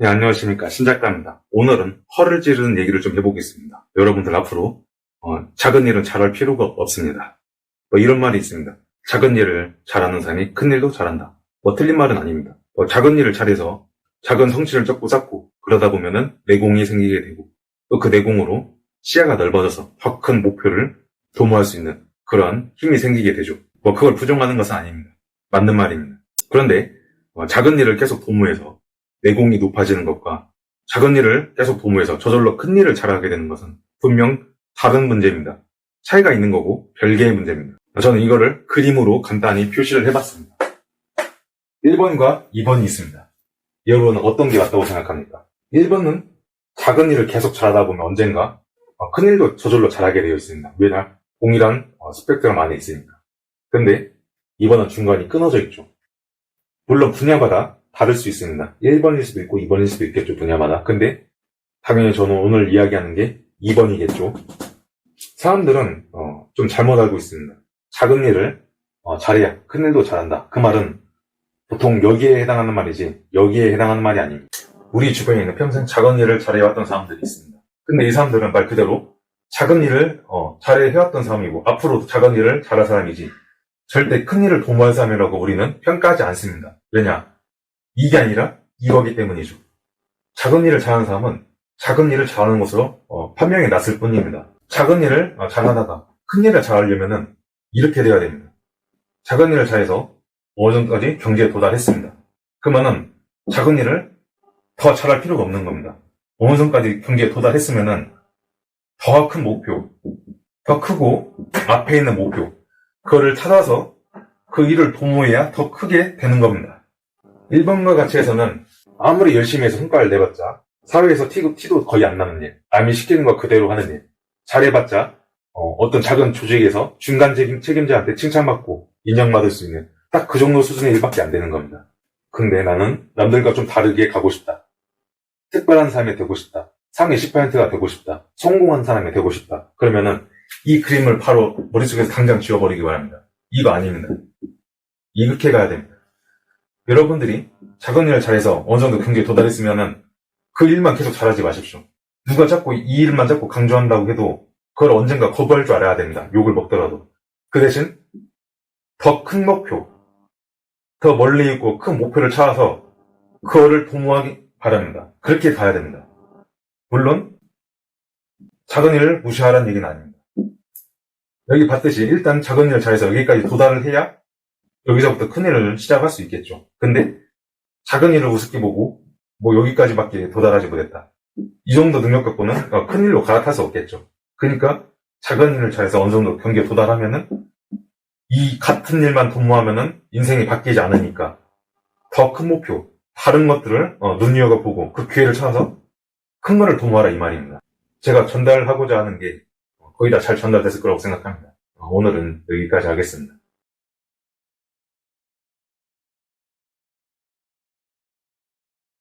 네, 안녕하십니까. 신작가입니다. 오늘은 허를 찌르는 얘기를 좀 해보겠습니다. 여러분들 앞으로 작은 일은 잘할 필요가 없습니다. 이런 말이 있습니다. 작은 일을 잘하는 사람이 큰 일도 잘한다. 틀린 말은 아닙니다. 작은 일을 잘해서 작은 성취를 쌓고 그러다 보면은 내공이 생기게 되고 또 그 내공으로 시야가 넓어져서 더 큰 목표를 도모할 수 있는 그런 힘이 생기게 되죠. 그걸 부정하는 것은 아닙니다. 맞는 말입니다. 그런데 작은 일을 계속 도모해서 내공이 높아지는 것과 작은 일을 계속 도모해서 저절로 큰 일을 잘하게 되는 것은 분명 다른 문제입니다. 차이가 있는 거고 별개의 문제입니다. 저는 이거를 그림으로 간단히 표시를 해봤습니다. 1번과 2번이 있습니다. 여러분은 어떤 게 맞다고 생각합니까? 1번은 작은 일을 계속 잘하다 보면 언젠가 큰 일도 저절로 잘하게 되어 있습니다. 왜냐? 동일한 스펙트럼 안에 있으니까. 근데 2번은 중간이 끊어져 있죠. 물론 분야마다 다를 수 있습니다. 1번일 수도 있고 2번일 수도 있겠죠, 분야마다. 근데 당연히 저는 오늘 이야기하는 게 2번이겠죠. 사람들은 좀 잘못 알고 있습니다. 작은 일을 잘해야 큰 일도 잘한다. 그 말은 보통 여기에 해당하는 말이지 여기에 해당하는 말이 아닙니다. 우리 주변에 있는 평생 작은 일을 잘해왔던 사람들이 있습니다. 근데 이 사람들은 말 그대로 작은 일을 잘해왔던 사람이고 앞으로도 작은 일을 잘할 사람이지 절대 큰 일을 도모할 사람이라고 우리는 평가하지 않습니다. 왜냐? 이게 아니라 이거기 때문이죠. 작은 일을 잘하는 사람은 작은 일을 잘하는 것으로 판명이 났을 뿐입니다. 작은 일을 잘하다가 큰 일을 잘하려면은 이렇게 돼야 됩니다. 작은 일을 잘해서 어느 정도까지 경지에 도달했습니다. 그러면은 작은 일을 더 잘할 필요가 없는 겁니다. 어느 정도까지 경지에 도달했으면은 더 큰 목표, 더 크고 앞에 있는 목표, 그거를 찾아서 그 일을 도모해야 더 크게 되는 겁니다. 1번과 같이 해서는 아무리 열심히 해서 성과를 내봤자 사회에서 티도 거의 안 나는 일, 남이 시키는 거 그대로 하는 일, 잘해봤자 어떤 작은 조직에서 중간 책임자한테 칭찬받고 인정받을 수 있는 딱 그 정도 수준의 일밖에 안 되는 겁니다. 근데 나는 남들과 좀 다르게 가고 싶다. 특별한 사람이 되고 싶다. 상위 10%가 되고 싶다. 성공한 사람이 되고 싶다. 그러면은 이 그림을 바로 머릿속에서 당장 지워버리기 바랍니다. 이거 아닙니다. 이렇게 가야 됩니다. 여러분들이 작은 일을 잘해서 어느 정도 경지에 도달했으면은 그 일만 계속 잘하지 마십시오. 누가 자꾸 이 일만 자꾸 강조한다고 해도 그걸 언젠가 거부할 줄 알아야 됩니다. 욕을 먹더라도. 그 대신 더 큰 목표, 더 멀리 있고 큰 목표를 찾아서 그거를 도모하기 바랍니다. 그렇게 가야 됩니다. 물론 작은 일을 무시하라는 얘기는 아닙니다. 여기 봤듯이 일단 작은 일을 잘해서 여기까지 도달을 해야 여기서부터 큰 일을 시작할 수 있겠죠. 근데 작은 일을 우습게 보고 여기까지밖에 도달하지 못했다. 이 정도 능력 갖고는 큰 일로 갈아탈 수 없겠죠. 그러니까 작은 일을 잘해서 어느 정도 경기에 도달하면은 이 같은 일만 도모하면은 인생이 바뀌지 않으니까 더 큰 목표, 다른 것들을 눈여겨보고 그 기회를 찾아서 큰 거를 도모하라 이 말입니다. 제가 전달하고자 하는 게 거의 다 잘 전달됐을 거라고 생각합니다. 오늘은 여기까지 하겠습니다.